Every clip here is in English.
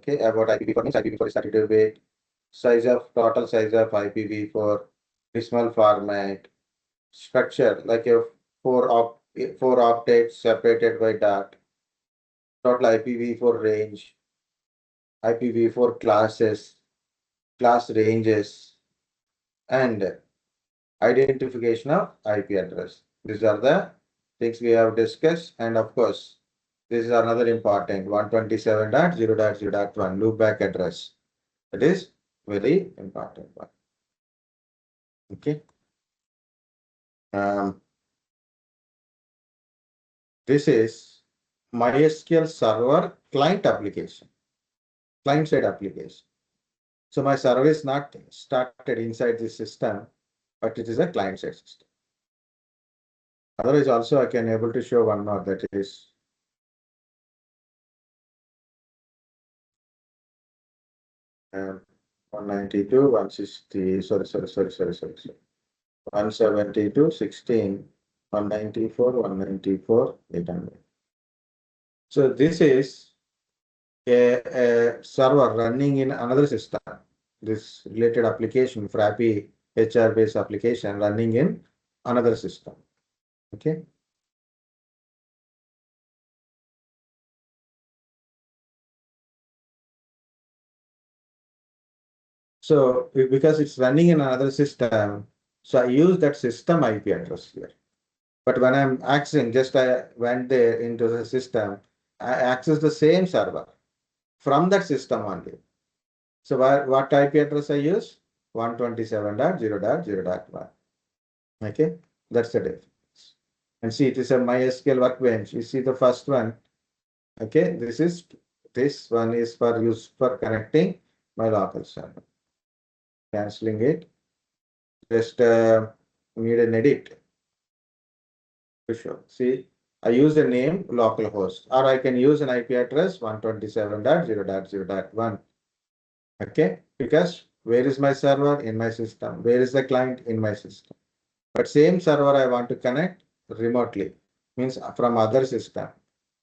Okay, about IPv4 means IPv4 is 32-bit, total size of IPv4, decimal format, structure like a four octets separated by dot, total IPv4 range, IPv4 classes, class ranges, and identification of IP address. These are the things we have discussed, and of course, this is another important 127.0.0.1 loopback address. That is very important one. Okay. This is MySQL Server client application, client side application. So my server is not started inside the system, but it is a client side system. Otherwise, also I can able to show one more, that is 192, 160, sorry, 172, 16, 194, 194, 800. So this is a server running in another system. This related application, Frappy HR based application running in another system. Okay. So because it's running in another system, so I use that system IP address here. But when I'm accessing, just I went there into the system, I access the same server from that system only. So what IP address I use? 127.0.0.1. Okay, that's the difference. And see, it is a MySQL workbench. You see the first one. Okay, this one is for use for connecting my local server. Canceling it. Just need an edit to show. See, I use the name localhost, or I can use an IP address 127.0.0.1. Okay, because where is my server? In my system. Where is the client? In my system. But same server I want to connect remotely, means from other system.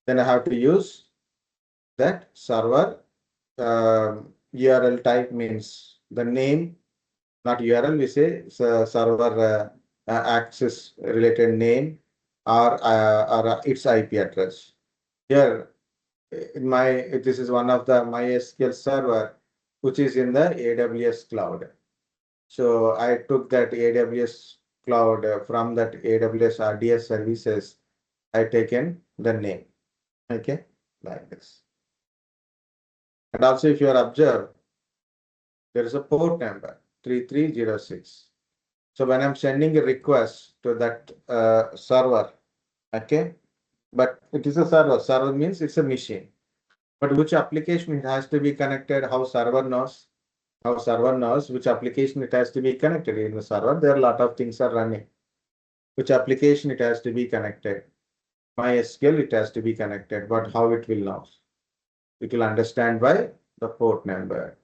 Then I have to use that server URL type, means the name, not URL, we say server access related name or its IP address. Here, this is one of the MySQL server, which is in the AWS cloud. So I took that AWS cloud from that AWS RDS services. I taken the name. Okay, like this. And also, if you are observed, there is a port number 3306. So when I'm sending a request to that server, okay, but it is a server. Server means it's a machine. But which application it has to be connected? How server knows? How server knows which application it has to be connected in the server? There are a lot of things are running. Which application it has to be connected? MySQL it has to be connected, but how it will know? It will understand by the port number.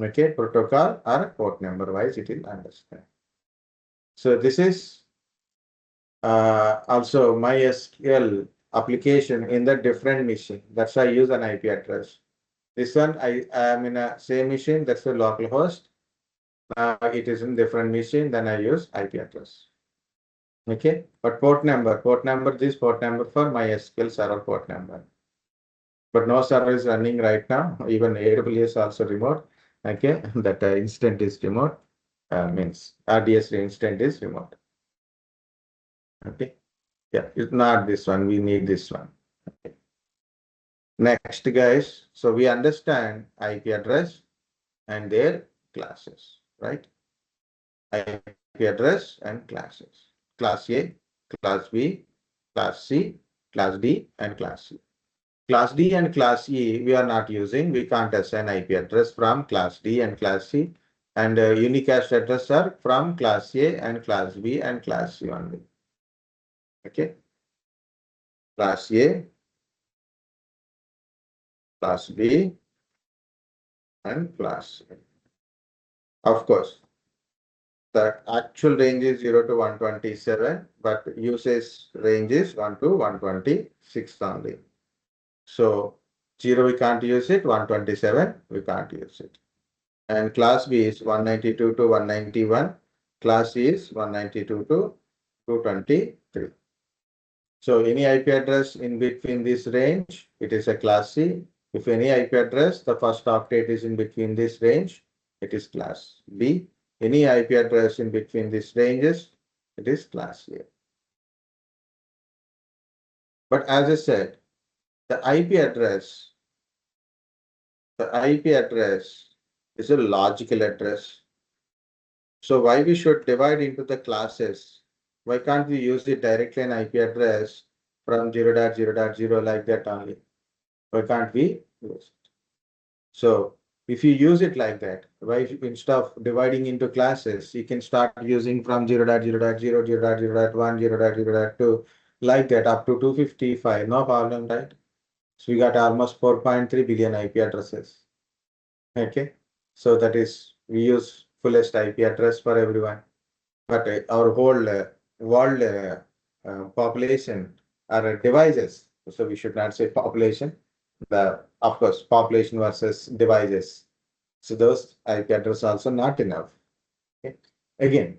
Okay, protocol or port number wise it will understand. So this is also MySQL application in the different machine. That's why I use an IP address. This one I am in a same machine, that's the local host. It is in different machine, then I use IP address. Okay, but port number, this port number for MySQL server port number. But no server is running right now. Even AWS also remote. Okay, that instant is remote. Means RDS instant is remote. Okay, yeah, it's not this one. We need this one. Okay. Next, guys. So we understand IP address and their classes, right? IP address and classes. Class A, Class B, Class C, Class D, and Class C. Class D and Class E we are not using. We can't assign IP address from Class D and Class C. And unicast address are from Class A and Class B and Class C only. Okay. Class A, Class B, and Class C. Of course, the actual range is 0 to 127, but usage range is 1 to 126 only. So 0 we can't use it, 127 we can't use it. And class B is 192 to 191. Class C is 192 to 223. So any IP address in between this range, it is a class C. If any IP address, the first octet is in between this range, it is class B. Any IP address in between these ranges, it is class A. But as I said, the IP address, is a logical address. So why we should divide into the classes? Why can't we use it directly an IP address from 0.0.0 like that only? Why can't we use it? So if you use it like that, why instead of dividing into classes, you can start using from 0.0.0, 0.0.1, 0.0.2, like that up to 255, no problem, right? So we got almost 4.3 billion IP addresses. Okay. So that is, we use fullest IP address for everyone. But our whole world population are devices. So we should not say population. Of course, population versus devices. So those IP address also not enough. Okay. Again,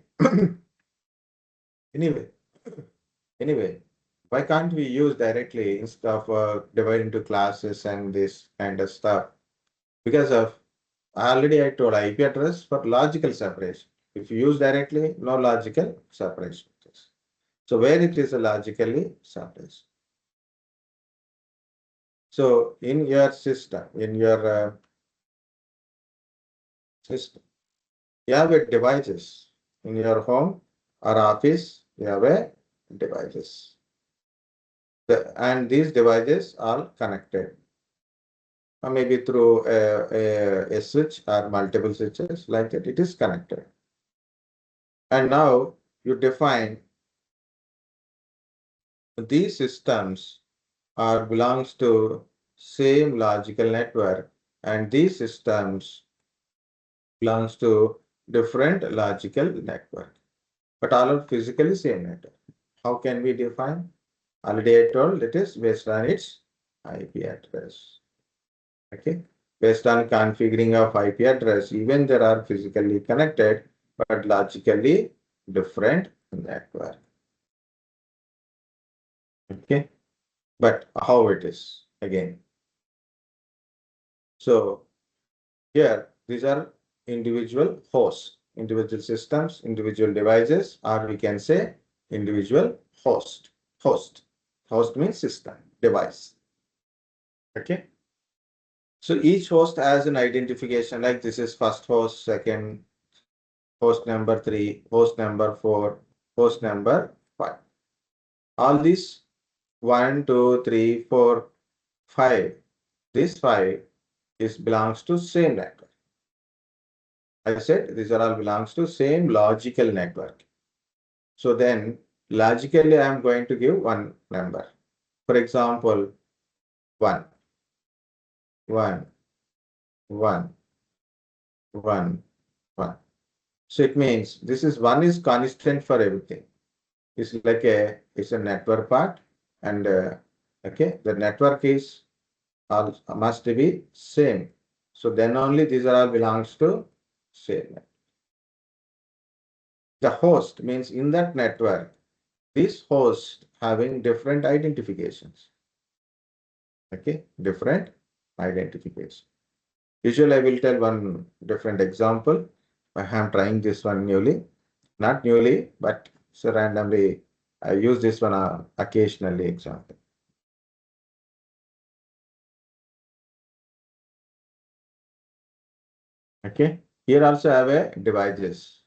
anyway, why can't we use directly instead of dividing into classes and this kind of stuff? Because of already I told IP address for logical separation. If you use directly, no logical separation. So where it is a logically separation. So in your system, system, you have a devices. In your home or office, you have a devices. And these devices are connected. Or maybe through a switch or multiple switches like that, it is connected. And now you define these systems are belongs to same logical network, and these systems belongs to different logical network, but all are physically same network. How can we define? Already I told it is based on its IP address. Okay, based on configuring of IP address, even there are physically connected but logically different network. Okay, but how it is again? So here these are individual hosts, individual systems, individual devices, or we can say individual host. Host means system, device. Okay. So each host has an identification, like this is first host, second host number 3, host number 4, host number 5. All these 1, 2, 3, 4, 5. This 5 is belongs to same network. I said these are all belongs to same logical network. So then logically I am going to give one number. For example, 1, 1, 1, 1, 1. So it means this is 1 is constant for everything. It's like it's a network part, and okay, the network is all must be same. So then only these are all belongs to same network. The host means in that network, this host having different identifications. Okay, different identification. Usually I will tell one different example. I am trying this one newly, not newly, but so randomly I use this one occasionally example. Okay, here also have a devices,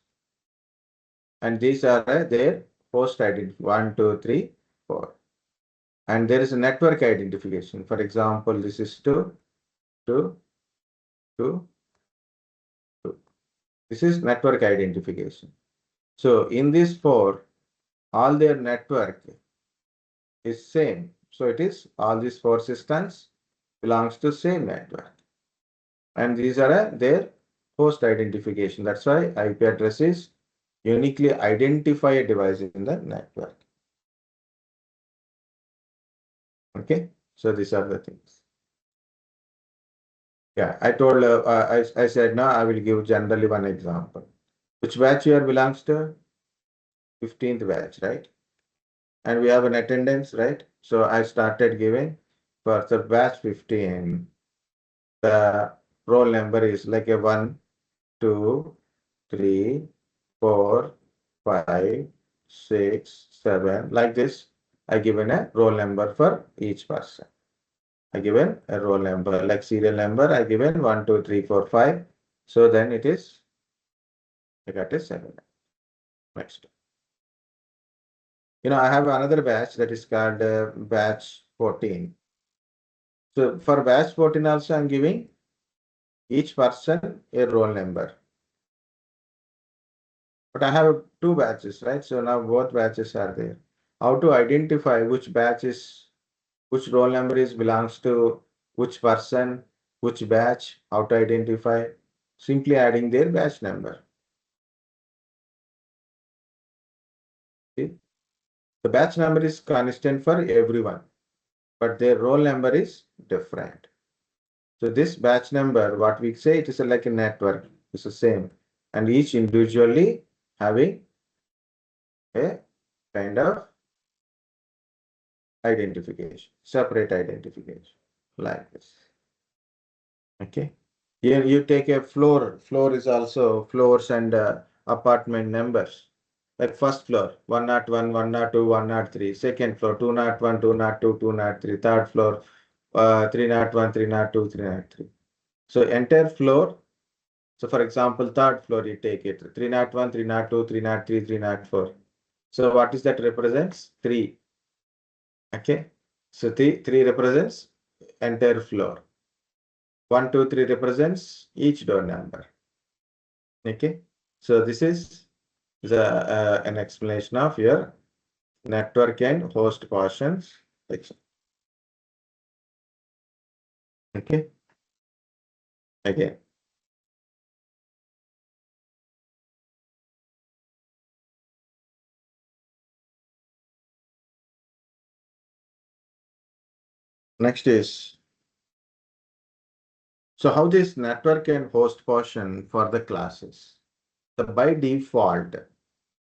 and these are their host identity 1, 2, 3, 4, and there is a network identification. For example, this is 2, 2, 2, 2. This is network identification. So in this 4, all their network is same. So it is all these 4 systems belongs to same network, and these are their host identification. That's why IP address is uniquely identify a device in the network. Okay, so these are the things. Yeah, I told, I said, no, I will give generally one example. Which batch you are belongs to? 15th batch, right? And we have an attendance, right? So I started giving for the batch 15, the roll number is like a 1, 2, 3, 4, 5, 6, 7, like this. I given a roll number for each person. I given a roll number, like serial number, I given 1, 2, 3, 4, 5. So then it is, I got a 7. Next. I have another batch that is called batch 14. So for batch 14 also I'm giving each person a roll number. But I have two batches, right? So now both batches are there. How to identify which batch is, which roll number is belongs to which person, which batch, how to identify? Simply adding their batch number. See? The batch number is constant for everyone, but their roll number is different. So this batch number, what we say, it is like a network. It's the same. And each individually having a kind of identification, separate identification, like this. Okay. Here you take a floor. Floor is also floors and apartment numbers. Like first floor, 101, 102, 103. Second floor, 201, 202, 203. Third floor, 301, 302, 303. So entire floor. So for example, third floor, you take it 301, 302, 303, 304. So what is that represents? 3. Okay. So three represents entire floor. 1, 2, 3 represents each door number. Okay. So this is an explanation of your network and host portions. Okay. Again. Next is, so how this network and host portion for the classes. The by default,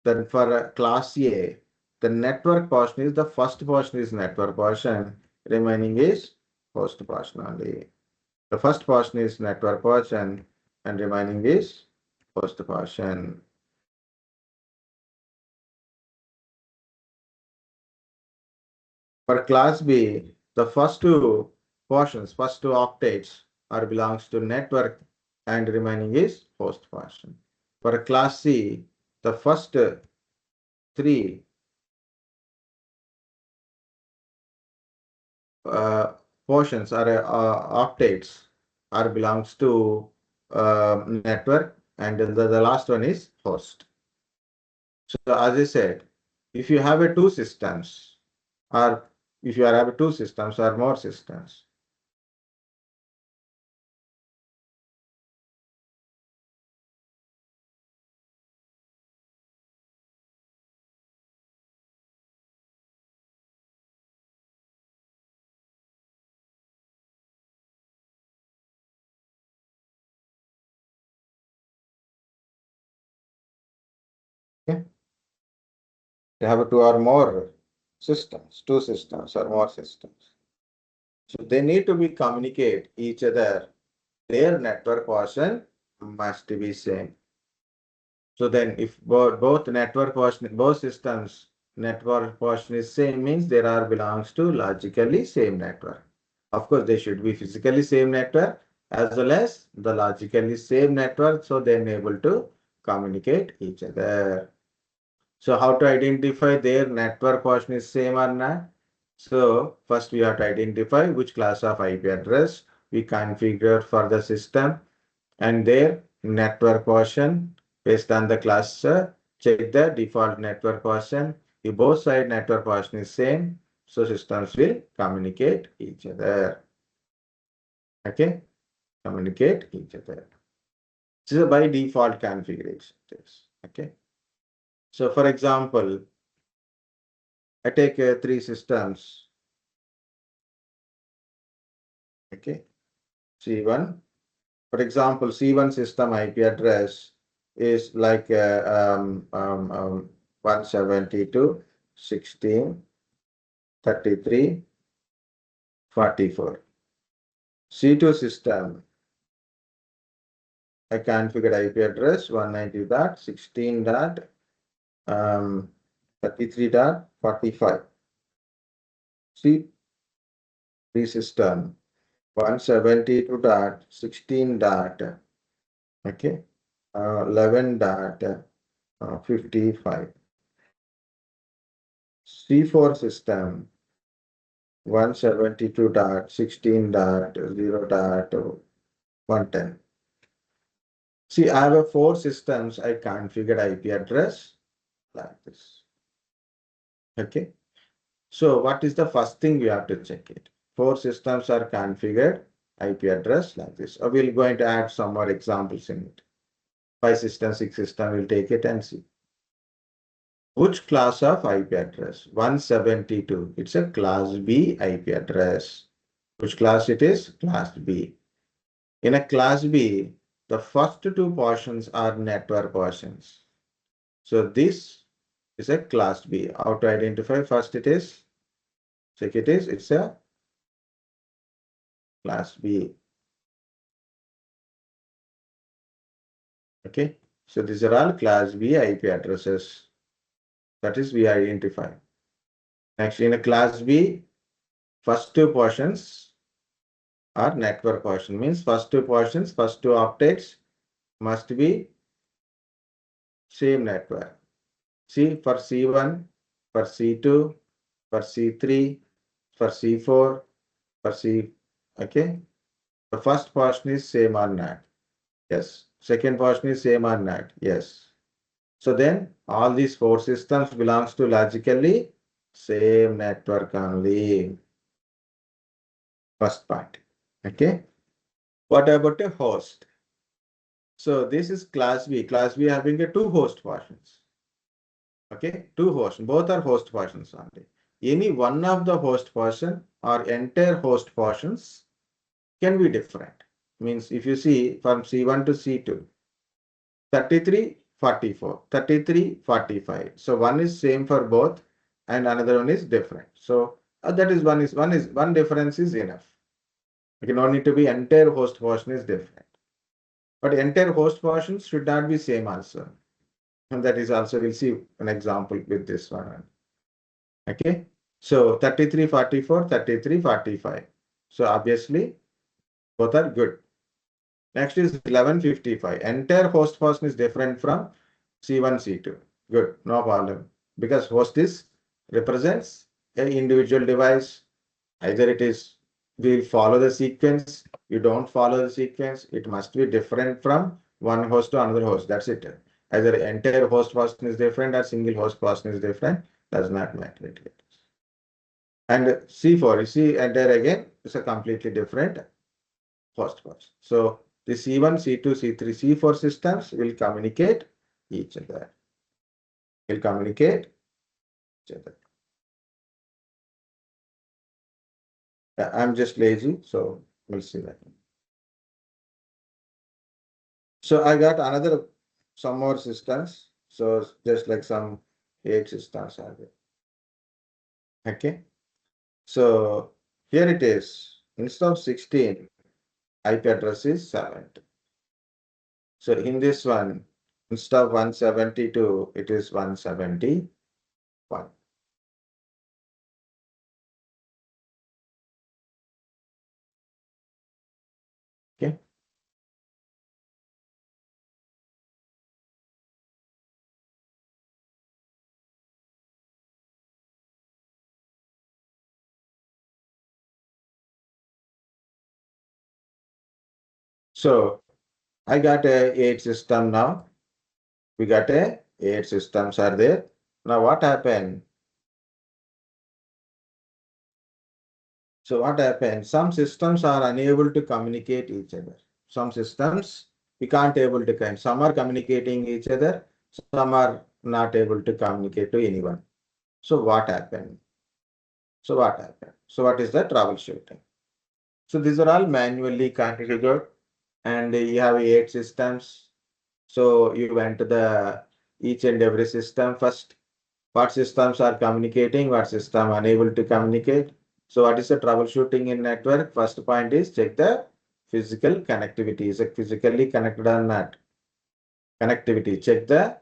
then for class A, the network portion is the first portion is network portion, remaining is host portion only. The first portion is network portion and remaining is host portion. For class B, the first two portions, first two octets are belongs to network and remaining is host portion. For class C, the first three uh, portions are octets are belongs to network and the last one is host. So as I said, if you have a two systems or if you have two systems or more systems, okay, you have two or more systems, two systems or more systems. So they need to be communicate each other. Their network portion must be same. So then if both network portion, both systems network portion is same means there are belongs to logically same network. Of course, they should be physically same network as well as the logically same network. So they're able to communicate each other. So how to identify their network portion is same or not? So first we have to identify which class of IP address we configure for the system and their network portion based on the class. Check the default network portion. If both side network portion is same, so systems will communicate each other. Okay, communicate each other. This is by default configuration. Okay. So for example, I take three systems. Okay, C1, For example, C1 system IP address is like 172.16.33.44. C2 system, I configured IP address 190.16.33.45. C3 system 172.16. Okay, 11.55. C4 system 172.16.0.110. See, I have 4 systems. I configured IP address like this. Okay. So what is the first thing we have to check it? 4 systems are configured IP address like this. We're going to add some more examples in it. 5 system, 6 system, we'll take it and see. Which class of IP address? 172. It's a class B IP address. Which class it is? Class B. In a class B, the first 2 portions are network portions. So this is a class B. How to identify? First it is, check it is, it's a class B. Okay. So these are all class B IP addresses. That is we identify. Next, in a class B, first 2 portions are network portion. Means first 2 portions, first 2 octets must be same network. See, for C1, for C2, for C3, for C4, for C, okay. The first portion is same or not. Yes. Second portion is same or not. Yes. So then all these 4 systems belongs to logically same network only. First part. Okay. What about a host? So this is class B. Class B having a 2 host portions. Okay, 2 hosts. Both are host portions only. Any one of the host portion or entire host portions can be different. Means if you see from C1 to C2, 33, 44, 33, 45. So one is same for both and another one is different. So that is one difference is enough. Okay, no need to be entire host portion is different. But entire host portions should not be same also. And that is also, we'll see an example with this one. Okay. So 33, 44, 33, 45. So obviously both are good. Next is 1155. Entire host portion is different from C1, C2. Good, no problem. Because host is represents an individual device. Either it is, will follow the sequence, you don't follow the sequence, it must be different from one host to another host. That's it. Either entire host portion is different or single host portion is different, does not matter. And C4, you see, entire again is a completely different host portion. So the C1, C2, C3, C4 systems will communicate each other. Will communicate each other. I'm just lazy, so we'll see that. So I got another some more systems. So just like some 8 systems are there. Okay. So here it is. Instead of 16, IP address is 70. So in this one, instead of 172, it is 171. Okay. So I got a 8 system now. We got a 8 systems are there. Now what happened? So what happened? Some systems are unable to communicate each other. Some systems we can't able to connect. Some are communicating each other. Some are not able to communicate to anyone. So what happened? So what happened? So what is the troubleshooting? So these are all manually configured. and you have 8 systems. So you went to the each and every system first. What systems are communicating, what system unable to communicate. So what is the troubleshooting in network? First point is check the physical connectivity. Is it physically connected or not? Connectivity. Check the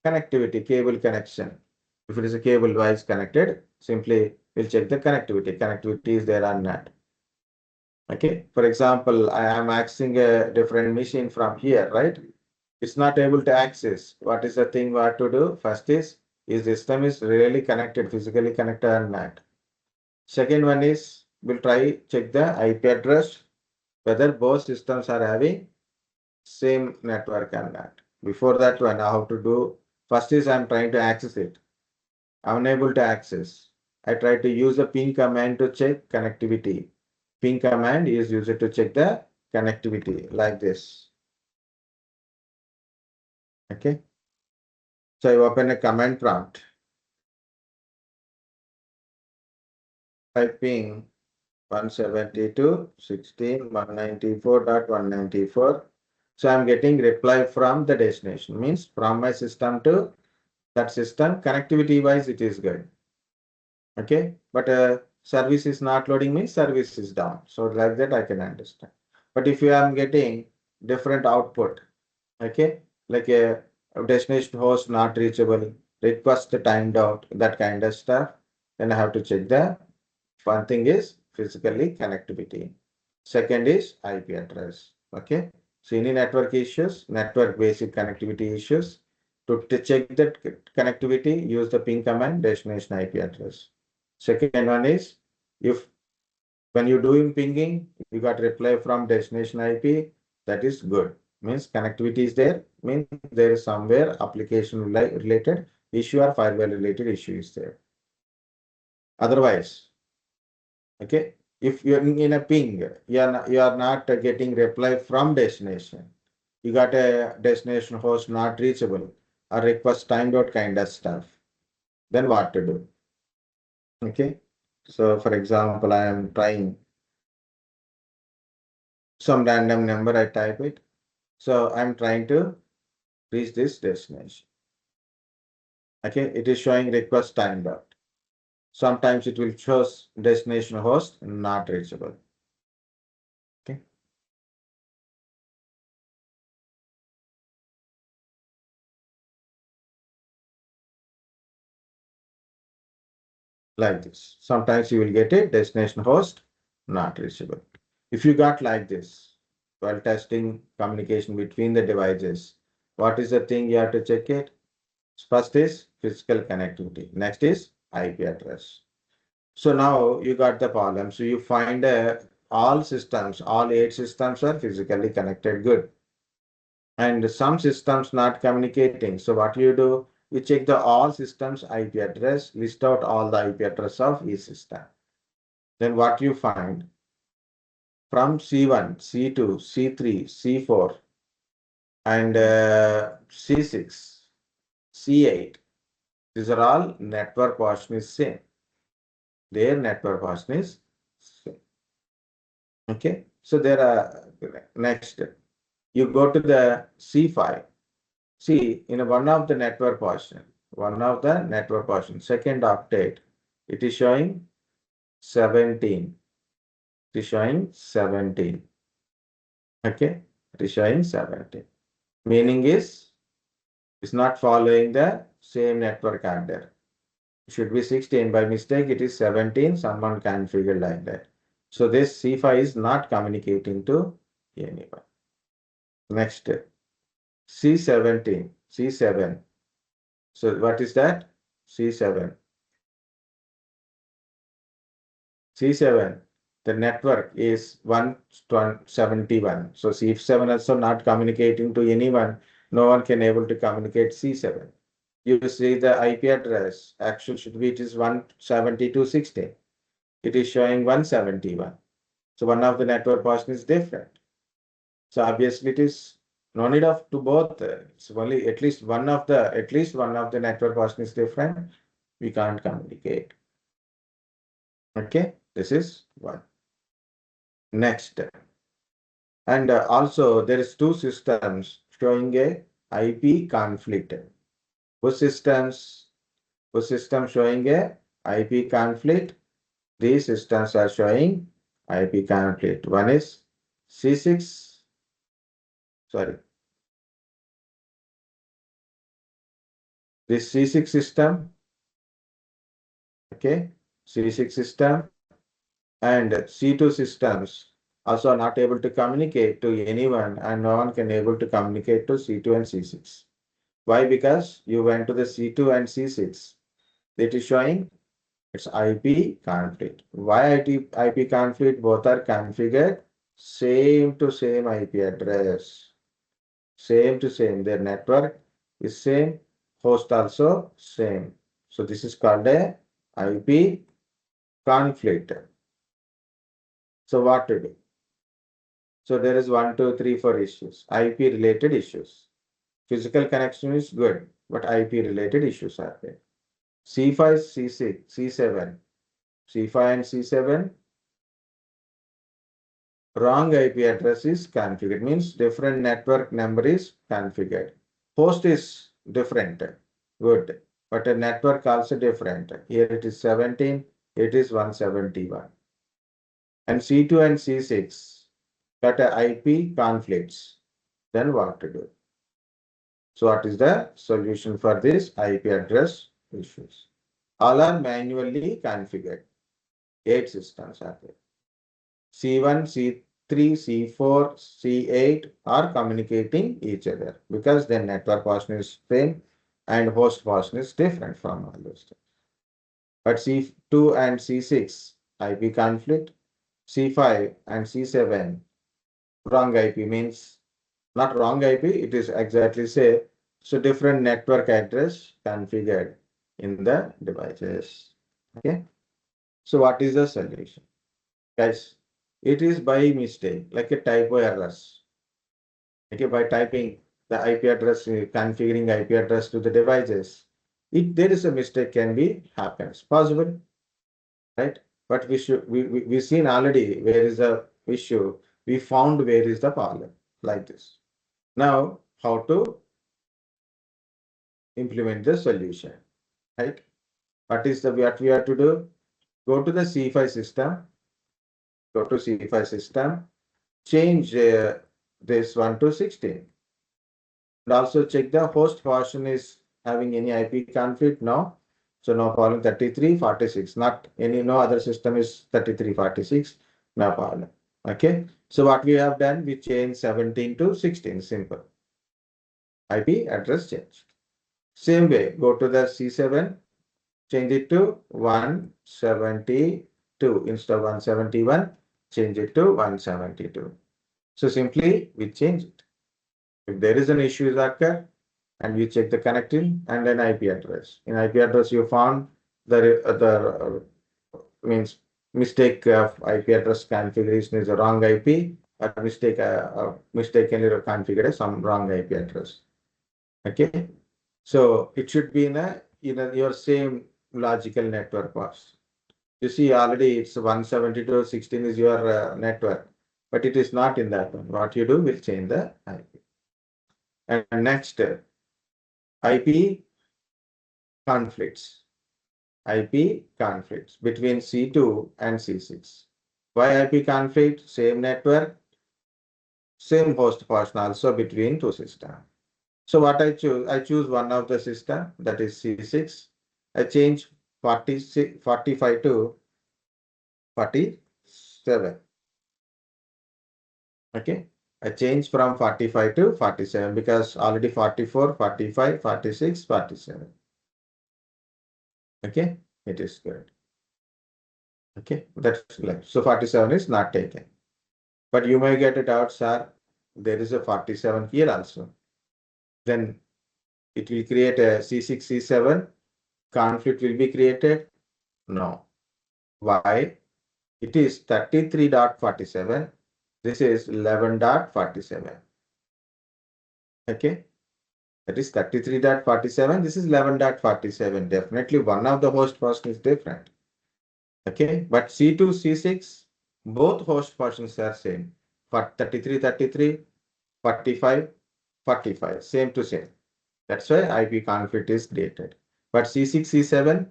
connectivity, cable connection. If it is a cable wise connected, simply we'll check the connectivity. Connectivity is there or not. Okay. For example, I am accessing a different machine from here, right? It's not able to access. What is the thing we have to do? First is system is really connected, physically connected or not. Second one is we'll try check the IP address, whether both systems are having same network or not. Before that one, how to do? First is I'm trying to access it. I'm unable to access. I try to use the ping command to check connectivity. Ping command is used to check the connectivity like this. Okay. So I open a command prompt. I ping 172.16.194.194. So I'm getting reply from the destination, means from my system to that system. Connectivity wise, it is good. Okay, but service is not loading, means service is down. So like that I can understand. But if you are getting different output, okay, like a destination host not reachable, request timed out, that kind of stuff, then I have to check the one thing is physically connectivity. Second is IP address. Okay. So any network issues, network basic connectivity issues, to check that connectivity, use the ping command destination IP address. Second one is if when you doing pinging, you got reply from destination IP, that is good. Means connectivity is there, means there is somewhere application related issue or firewall related issue is there. Otherwise, okay, if you're in a ping, you are not getting reply from destination. You got a destination host not reachable or request timed out kind of stuff. Then what to do? Okay. So for example, I am trying some random number, I type it. So I'm trying to reach this destination. Okay, it is showing request timed out. Sometimes it will show destination host not reachable. Okay. Like this. Sometimes you will get a destination host not reachable. If you got like this, while testing communication between the devices, what is the thing you have to check it? First is physical connectivity. Next is IP address. So now you got the problem. So you find all systems, all 8 systems are physically connected good. And some systems not communicating. So what you do? You check the all systems IP address, list out all the IP address of each system. Then what you find? From C1, C2, C3, C4, and C6, C8, these are all network portion is same. Their network portion is same. Okay. So there are next. You go to the C5. See, in one of the network portion, second octet, it is showing 17. It is showing 17. Okay. It is showing 17. Meaning is, it's not following the same network order. It should be 16. By mistake, it is 17. Someone can figure like that. So this C5 is not communicating to anyone. Next, C17, C7. So what is that? C7. C7, the network is 171. So C7 also not communicating to anyone. No one can able to communicate C7. You see the IP address, actual should be it is 172.16. It is showing 171. So one of the network portion is different. So obviously it is no need of to both. It's only at least one of the network portion is different. We can't communicate. Okay, this is one. Next, And also there is two systems showing a IP conflict. Whose systems? Whose system showing a IP conflict? These systems are showing IP conflict. One is C6, sorry, this C6 system, okay, C6 system and C2 systems also are not able to communicate to anyone and no one can able to communicate to C2 and C6. Why? Because you went to the C2 and C6. It is showing it's IP conflict. Why IP conflict? Both are configured same to same IP address. Same to same. Their network is same. Host also same. So this is called a IP conflict. So what to do? So there is 1, 2, 3, 4 issues. IP related issues. Physical connection is good, but IP related issues are there. C5, C6, C7. C5 and C7, wrong IP address is configured. Means different network number is configured. Host is different. Good. But a network also different. Here it is 17, it is 171. And C2 and C6 got a IP conflicts. Then what to do? So what is the solution for this IP address issues? All are manually configured. 8 systems are there. C1, C3, C4, C8 are communicating each other because their network portion is same and host portion is different from all those things. But C2 and C6 IP conflict, C5 and C7 wrong IP means not wrong IP, it is exactly say so different network address configured in the devices. Okay. So what is the solution? Guys, it is by mistake, like a typo errors. Okay, by typing the IP address, configuring IP address to the devices, there is a mistake can be happens. Possible, right? But we seen already where is the issue. We found where is the problem, like this. Now, how to implement the solution, right? What we have to do? Go to the C5 system. Go to C5 system. Change this one to 16. And also check the host portion is having any IP conflict. No. So no problem. 3346. Not any, no other system is 3346. No problem. Okay. So what we have done, we change 17 to 16. Simple. IP address change. Same way, go to the C7, change it to 172. Instead of 171, change it to 172. So simply we change it. If there is an issue that occur, and we check the connecting and then IP address. In IP address, you found the means mistake of IP address configuration is a wrong IP, or mistakenly configured some wrong IP address. Okay, so it should be in your same logical network bus. You see already it's 172.16 is your network, but it is not in that one. What you do will change the IP. And next, IP conflicts. IP conflicts between C2 and C6. Why IP conflict? Same network, same host portion also between two systems. So what I choose one of the system, that is C6. I change 45 to 47. Okay. I change from 45 to 47 because already 44, 45, 46, 47. Okay. It is good. Okay. That's left. So 47 is not taken. But you may get it out, sir. There is a 47 here also. Then it will create a C6, C7. Conflict will be created. No. Why? It is 33.47. This is 11.47. Okay. That is 33.47. This is 11.47. Definitely one of the host portion is different. Okay. But C2, C6, both host portions are same. for 33, 33, 45, 45, same to same. That's why IP conflict is created. But C6, C7,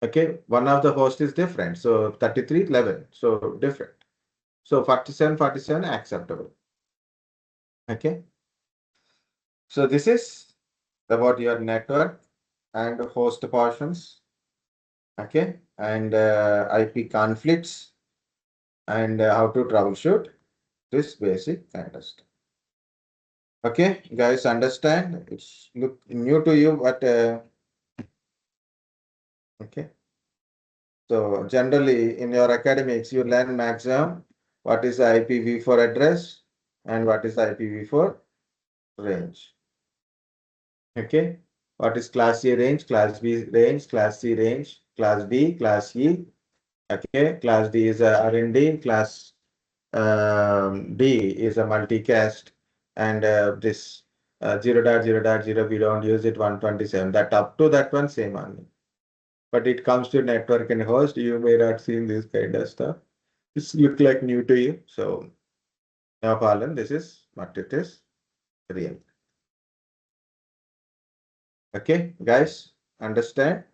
okay, one of the host is different. So 33, 11, so different. So 47, 47 acceptable. Okay. So this is about your network and host portions. Okay. And IP conflicts and how to troubleshoot this basic kind of stuff. Okay, guys, understand? It's look new to you, but okay. So generally in your academics, you learn maximum what is the IPv4 address and what is the IPv4 range. Okay. What is class A range, class B range, class C range, class D, class E. Okay. Class D is a R&D, class D is a multicast, and this 0.0.0 we don't use it 127. That up to that one same only. But it comes to network and host, you may not seen this kind of stuff. This look like new to you. So no problem. This is what it is real. Okay, guys, understand?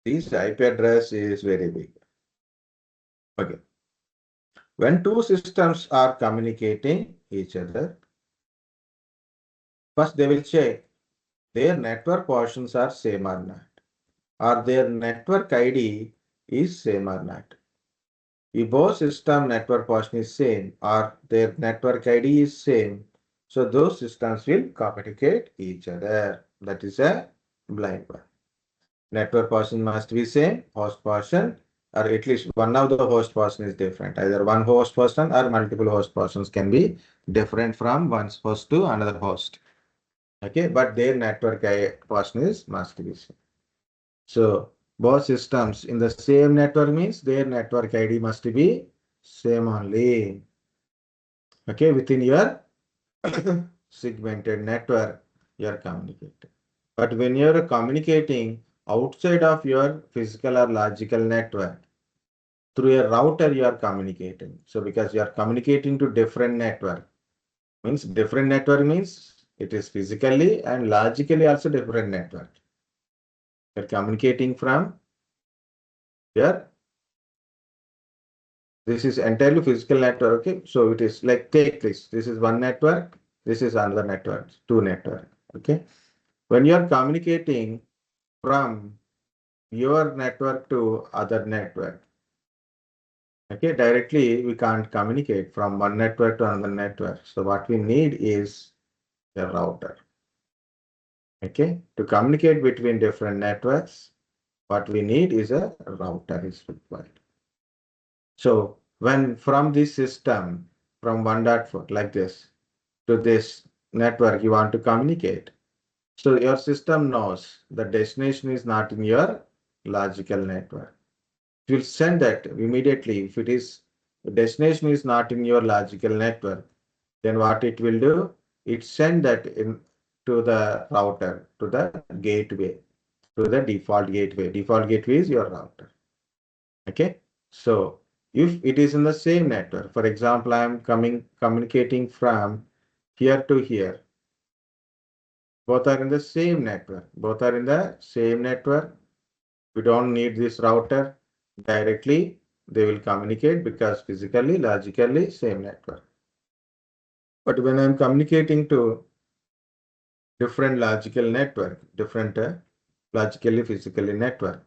This IP address is very big. Okay. When two systems are communicating each other, first they will check their network portions are same or not, or their network ID is same or not. If both system network portion is same or their network ID is same, so those systems will communicate each other. That is a blind one. Network portion must be same, host portion, or at least one of the host portion is different. Either one host portion or multiple host portions can be different from one host to another host. Okay, but their network portion is must be same. So both systems in the same network means their network ID must be same only. Okay, within your segmented network, you are communicating. But when you are communicating outside of your physical or logical network, through a router you are communicating. So because you are communicating to different network, means different network means it is physically and logically also different network. You are communicating from your, this is entirely physical network. Okay, so it is like take this. This is one network. This is another network. Two network. Okay, when you are communicating from your network to other network, okay, directly we can't communicate from one network to another network. So what we need is a router. Okay, to communicate between different networks, what we need is a router is required. So when from this system, from 1.4 like this to this network you want to communicate, so your system knows the destination is not in your logical network. It will send that immediately. If it is, the destination is not in your logical network, then what it will do? It send that in to the router, to the gateway, to the default gateway. Default gateway is your router. Okay. So if it is in the same network, for example, I am communicating from here to here. Both are in the same network. Both are in the same network. We don't need this router. Directly, they will communicate because physically, logically, same network. But when I'm communicating to different logical network, different logically, physically network,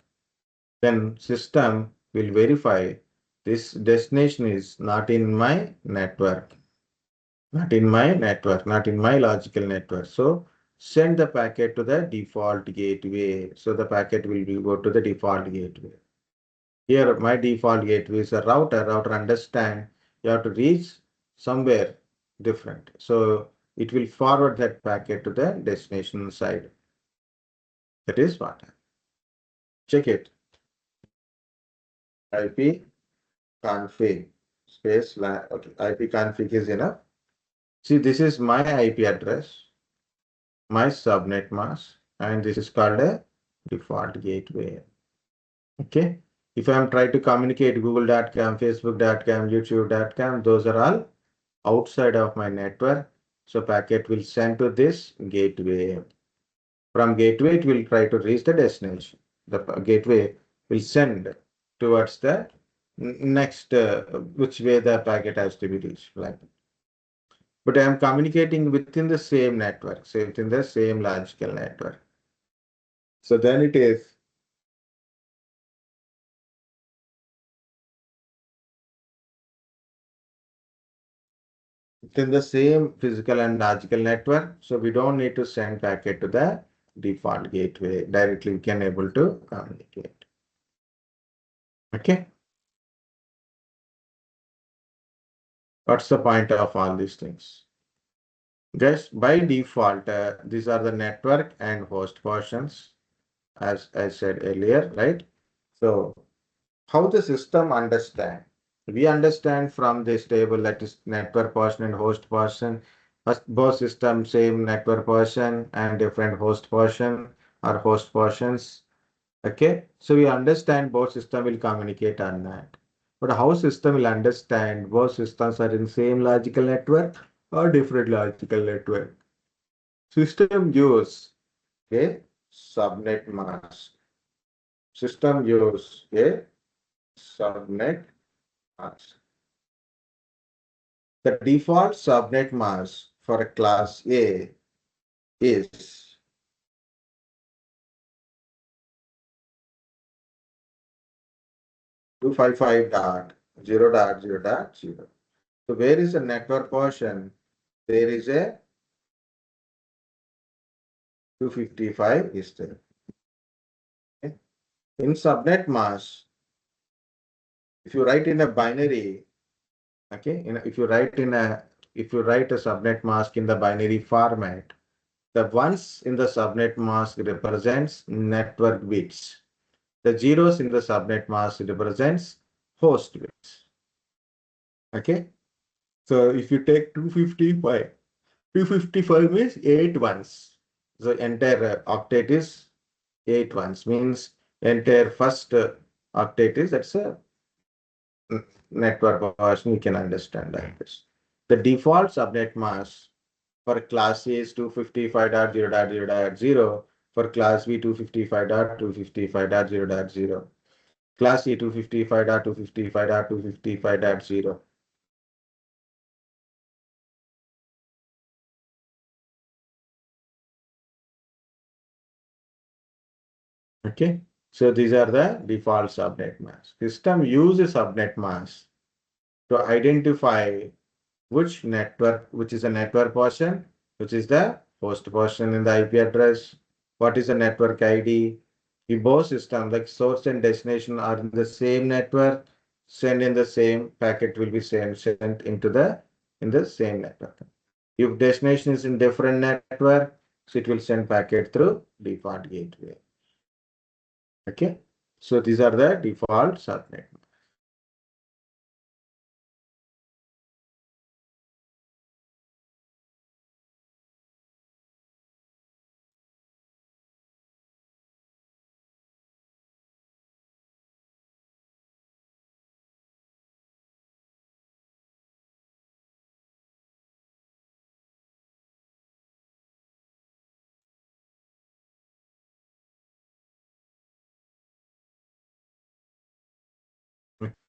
then system will verify this destination is not in my network, not in my network, not in my logical network. So send the packet to the default gateway. So the packet will go to the default gateway. Here, my default gateway is a router. Router understand you have to reach somewhere different. So it will forward that packet to the destination side. That is what. Check it. IP config. space okay, IP config is enough. See, this is my IP address, my subnet mask, and this is called a default gateway. Okay. If I'm trying to communicate google.com, facebook.com, youtube.com, those are all outside of my network. So packet will send to this gateway. From gateway, it will try to reach the destination. The gateway will send towards the next, which way the packet has to be reached. Like, but I am communicating within the same network, so within the same logical network. So then it is within the same physical and logical network. So we don't need to send packet to the default gateway. Directly we can able to communicate. Okay. What's the point of all these things? Guys, by default, these are the network and host portions, as I said earlier, right? So how the system understand? We understand from this table that is network portion and host portion. Both systems same network portion and different host portion or host portions. Okay, so we understand both system will communicate on that. But how system will understand both systems are in same logical network or different logical network? System use a subnet mask. System use a subnet mask. The default subnet mask for a class A is 255.0.0.0. So where is the network portion? There is a 255 is there. Okay. In subnet mask, if you write in a binary, okay, if you write a subnet mask in the binary format, the ones in the subnet mask represents network bits. The zeros in the subnet mask represents host bits. Okay. So if you take 255, 255 means 8 ones. So entire octet is 8 ones, means entire first octet is that's a network version. We can understand like this. The default subnet mask for class A is 255.0.0.0. For class B 255.255.0.0. Class C 255.255.255.0. Okay. So these are the default subnet masks. System uses subnet masks to identify which is a network portion, which is the host portion in the IP address, what is the network ID. If both systems like source and destination are in the same network, send in the same packet will be sent into in the same network. If destination is in different network, so it will send packet through default gateway. Okay, so these are the default subnet.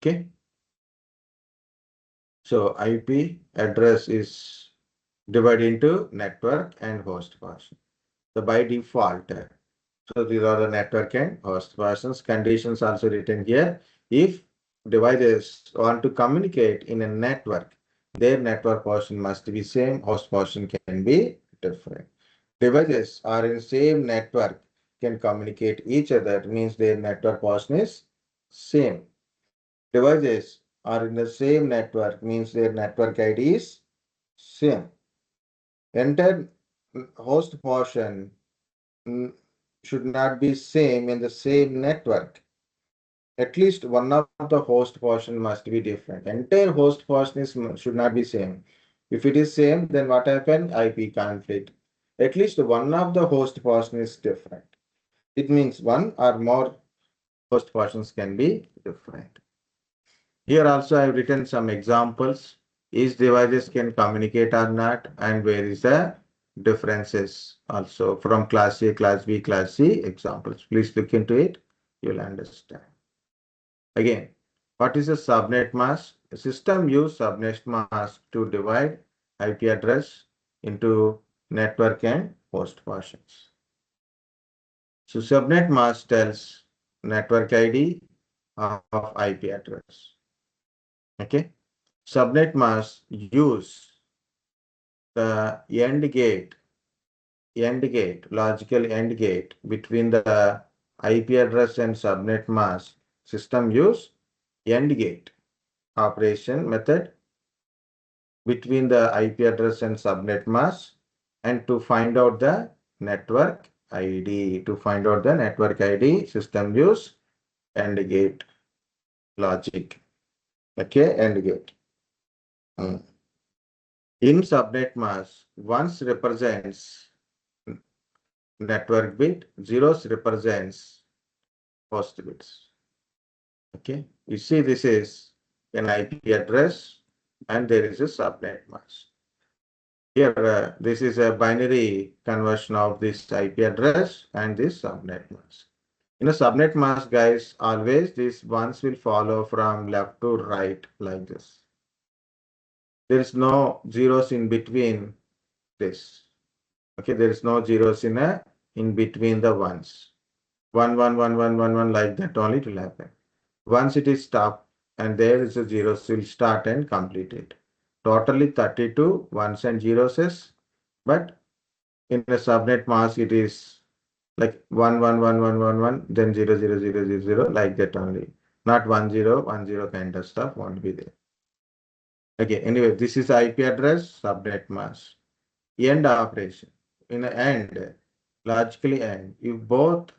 Okay, so IP address is divided into network and host portion. So by default, so these are the network and host portions. Conditions also written here. If devices want to communicate in a network, their network portion must be same, host portion can be different. Devices are in same network can communicate each other, means their network portion is same. Devices are in the same network, means their network ID is same. Entire host portion should not be same in the same network. at least one of the host portion must be different. Entire host portion should not be same. If it is same, then what happen? IP conflict. At least one of the host portion is different. It means one or more host portions can be different. Here also I have written some examples. Each devices can communicate or not, and where is the differences also from class A, class B, class C examples. Please look into it. You'll understand. Again, what is a subnet mask? A system use subnet mask to divide IP address into network and host portions. So subnet mask tells network ID of IP address. Okay. Subnet mask use the logical end gate between the IP address and subnet mask. System use end gate operation method between the IP address and subnet mask, and to find out the network ID. To find out the network ID, system use AND gate logic. Okay, AND gate. In subnet mask, ones represents network bit, zeros represents host bits. Okay, you see this is an IP address and there is a subnet mask. Here, this is a binary conversion of this IP address and this subnet mask. In a subnet mask, guys, always these ones will follow from left to right like this. There is no zeros in between this. Okay, there is no zeros in between the ones. 1 1 1 1 1 1 like that only it will happen. Once it is stopped and there is a zeros will start and complete it. Totally 32 ones and zeros is, but in a subnet mask it is like 1 1 1 1 1 1 then 0 0 0 0 0 like that only. Not 1 0 1 0 kind of stuff won't be there. Okay, anyway, this is IP address, subnet mask. End operation. In the end, logically end, if both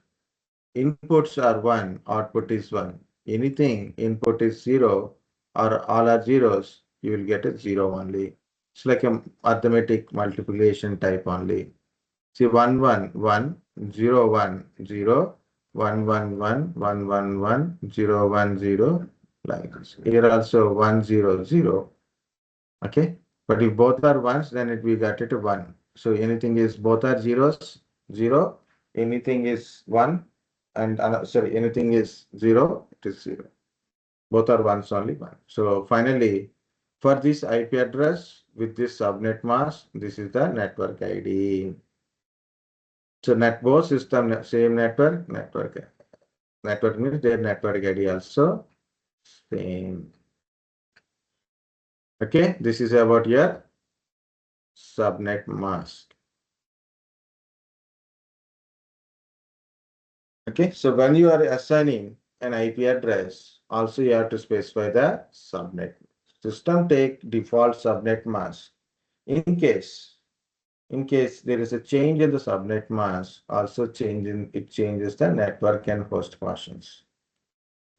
inputs are 1, output is 1. Anything input is 0 or all are zeros, you will get a 0 only. It's like a arithmetic multiplication type only. See 1 1 1 0 1 0 1 1 1 1 1 1 0 1 0 like this. Here also 1 0 0. Okay, but if both are ones, then we got it 1. So anything is both are zeros, 0. Anything is 1, and sorry, anything is 0, it is 0. Both are ones only 1. So finally, for this IP address with this subnet mask, this is the network ID. So both system same network means their network ID also same. Okay, this is about your subnet mask. Okay, so when you are assigning an IP address, also you have to specify the subnet. System take default subnet mask. In case there is a change in the subnet mask, also it changes the network and host portions.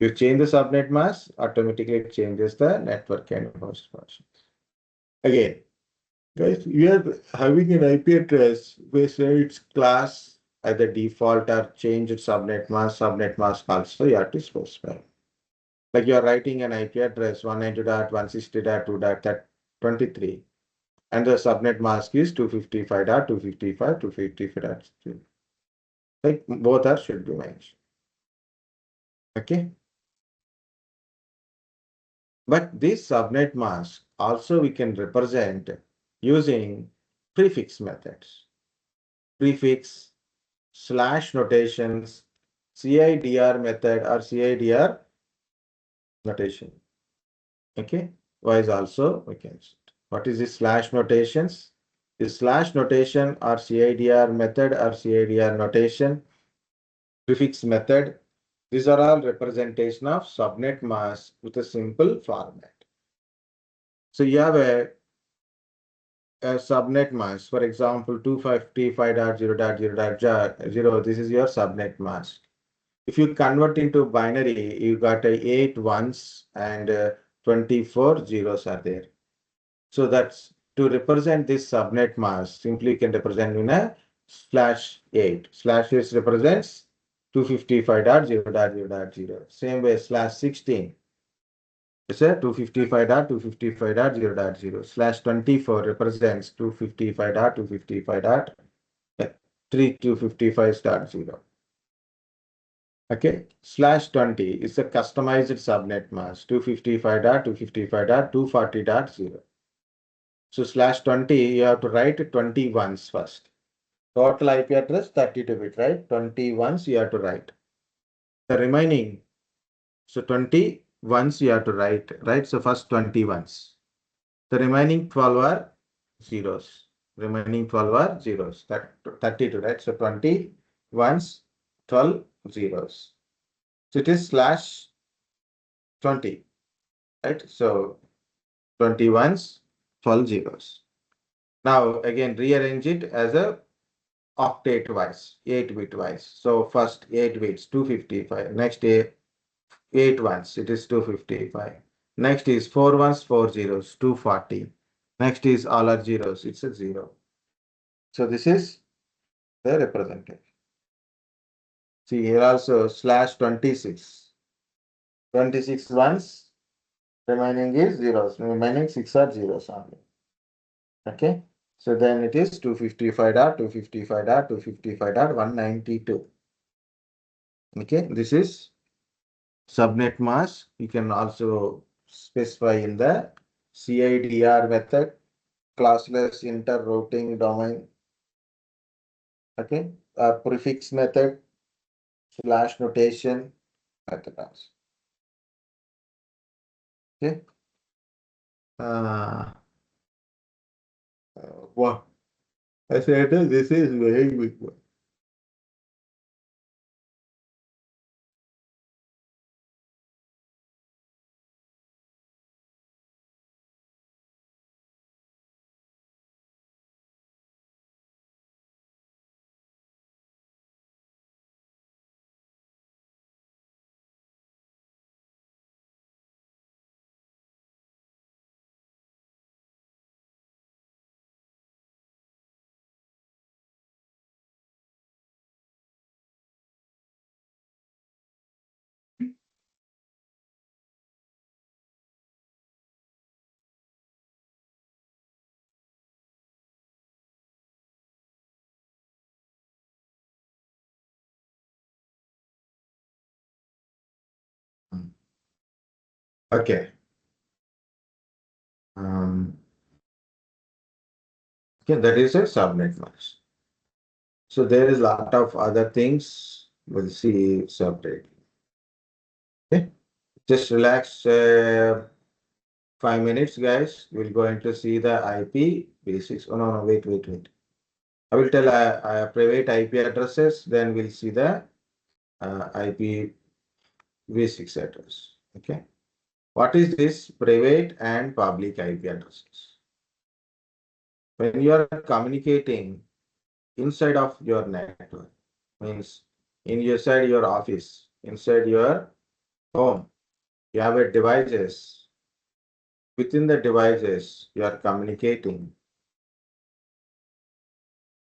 You change the subnet mask, automatically it changes the network and host portions. Again, guys, we are having an IP address where its class either default or change its subnet mask also you have to specify. Like you are writing an IP address 190.160.2.23 and the subnet mask is 255.255.255.3. Like both are should be mentioned. Okay. But this subnet mask also we can represent using prefix methods. Prefix, slash notations, CIDR method or CIDR notation. Okay, wise also we can. What is this slash notations? The slash notation or CIDR method or CIDR notation, prefix method, these are all representation of subnet mask with a simple format. So you have a subnet mask, for example, 255.0.0.0, this is your subnet mask. If you convert into binary, you got 8 ones and 24 zeros are there. So that's to represent this subnet mask, simply you can represent in a /8. /8 represents 255.0.0.0. Same way /16. It's a 255.255.0.0. /24 represents 255.255.3255.0. Okay, /20 is a customized subnet mask 255.255.240.0. So /20 you have to write 20 ones first. Total IP address 32 bit, right? 20 ones you have to write. The remaining, so 20 ones you have to write, right? So first 20 ones. The remaining 12 are zeros. Remaining 12 are zeros. That 32, right? So 20 ones, 12 zeros. So it is /20, right? So 20 ones, 12 zeros. Now again rearrange it as a octet wise, 8-bit wise. So first 8 bits, 255. Next 8 ones, it is 255. Next is 4 ones, 4 zeros, 240. Next is all are zeros, it's a 0. So this is the representative. See here also /26. 26 ones, remaining is zeros. Remaining 6 are zeros only. Okay. So then it is 255.255.255.192. Okay. This is subnet mask. You can also specify in the CIDR method, classless inter-routing domain. Okay. Prefix method, /notation method also. Okay. What I said, this is very big one. Okay. Okay, that is a subnet mask. So there is a lot of other things we'll see separately. Okay, just relax 5 minutes, guys. We're going to see the IP basics. Oh no, wait. I will tell private IP addresses, then we'll see the IPv6 address. Okay, what is this private and public IP addresses? When you are communicating inside of your network, means inside your office, inside your home, you have a devices. Within the devices, you are communicating.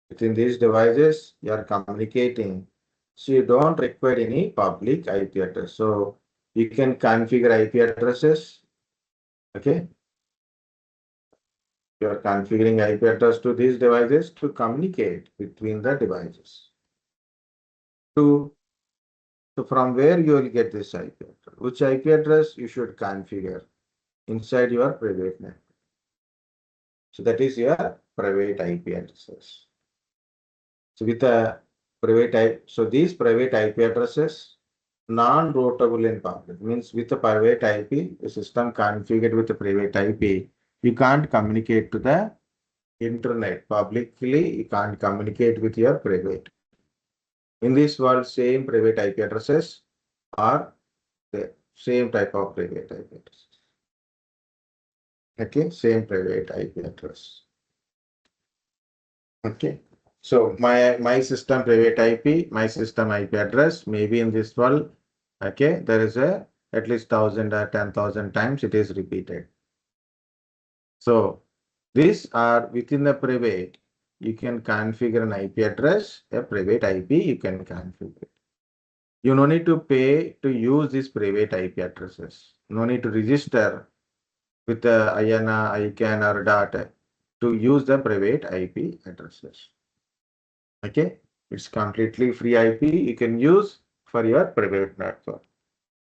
Within these devices, you are communicating. So you don't require any public IP address. So you can configure IP addresses. Okay. You are configuring IP address to these devices to communicate between the devices. So from where you will get this IP address? Which IP address you should configure inside your private network? So that is your private IP addresses. So with a private IP, so these private IP addresses non-routable in public means with a private IP, the system configured with a private IP, you can't communicate to the internet publicly. You can't communicate with your private. In this world, same private IP addresses are the same type of private IP addresses. Okay, same private IP address. Okay, So my system private IP, my system IP address, maybe in this world, okay, there is a at least 1,000 or 10,000 times it is repeated. So these are within the private. You can configure an IP address, a private IP you can configure. You no need to pay to use these private IP addresses. No need to register with the IANA, ICANN or data to use the private IP addresses. Okay, it's completely free IP you can use for your private network.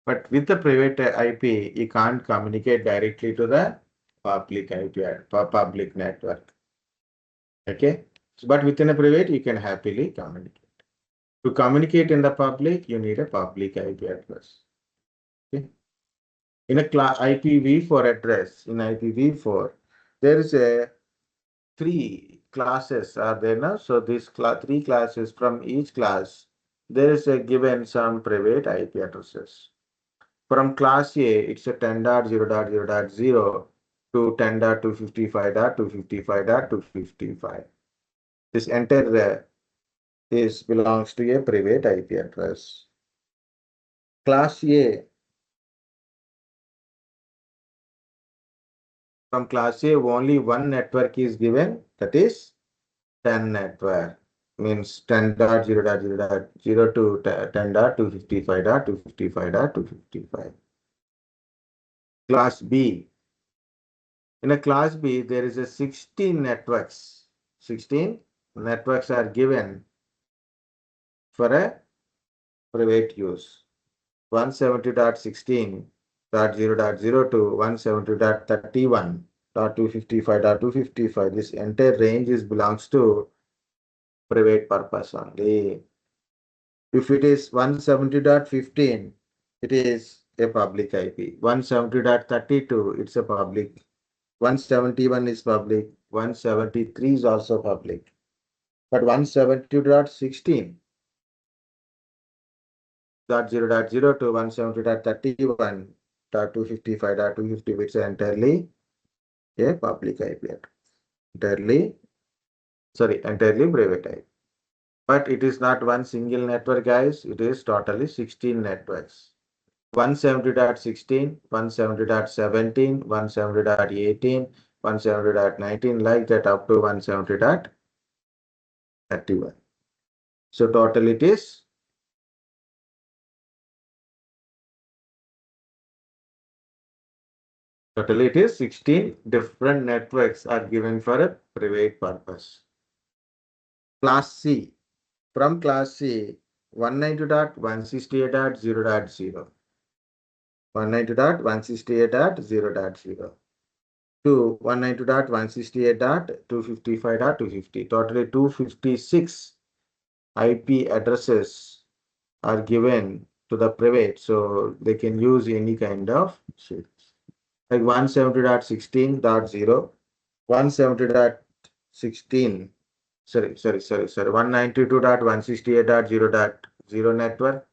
But with the private IP, you can't communicate directly to the public IP, public network. Okay, but within a private, you can happily communicate. To communicate in the public, you need a public IP address. Okay. In a IPv4 address, in IPv4, there is a three classes are there now. So these three classes, from each class, there is a given some private IP addresses. From class A, it's a 10.0.0.0 to 10.255.255.255. This entire belongs to a private IP address. Class A, from class A, only one network is given, that is 10 network. Means 10.0.0.0 to 10.255.255.255. Class B. In a class B, there is a 16 networks. 16 networks are given for a private use. 170.16.0.0 to 170.31.255.255. This entire range belongs to private purpose only. If it is 170.15, it is a public IP. 170.32, it's a public. 171 is public. 173 is also public. But 172.16.0.0 to 170.31.255.250, which is entirely a public IP. Entirely private IP. But it is not one single network, guys. It is totally 16 networks. 170.16, 170.17, 170.18, 170.19, like that up to 170.31. So total it is 16 different networks are given for a private purpose. Class C. From class C, 192.168.0.0. 192.168.0.0 to 192.168.255.250. Totally 256 IP addresses are given to the private, so they can use any kind of sheets. Like 170.16.0, 170.16, 192.168.0.0 network,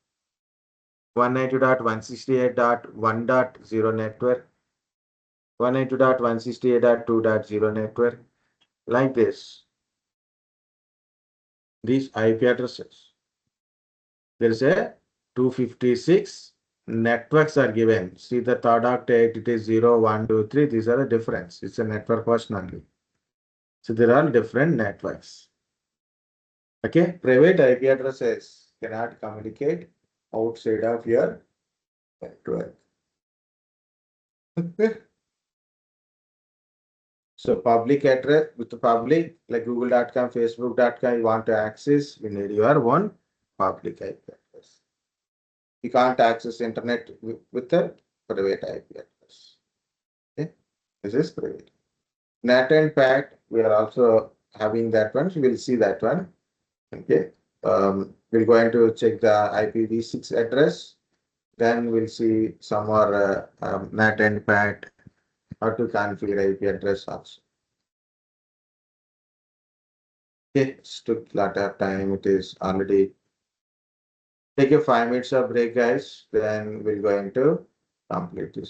192.168.1.0 network, 192.168.2.0 network, like this. These IP addresses. There is a 256 networks are given. See the third octet, it is 0, 1, 2, 3. These are the difference. It's a network version only. So there are different networks. Okay, private IP addresses cannot communicate outside of your network. So public address with the public, like google.com, facebook.com, you want to access, you need your own public IP address. You can't access internet with a private IP address. Okay, this is private. N.N.H.H, we are also having that one. So we'll see that one. Okay. We're going to check the IPv6 address. Then we'll see some more N.N.H.H, how to configure IP address also. Okay, it took a lot of time. It is already. Take a 5 minutes of break, guys. Then we're going to complete this.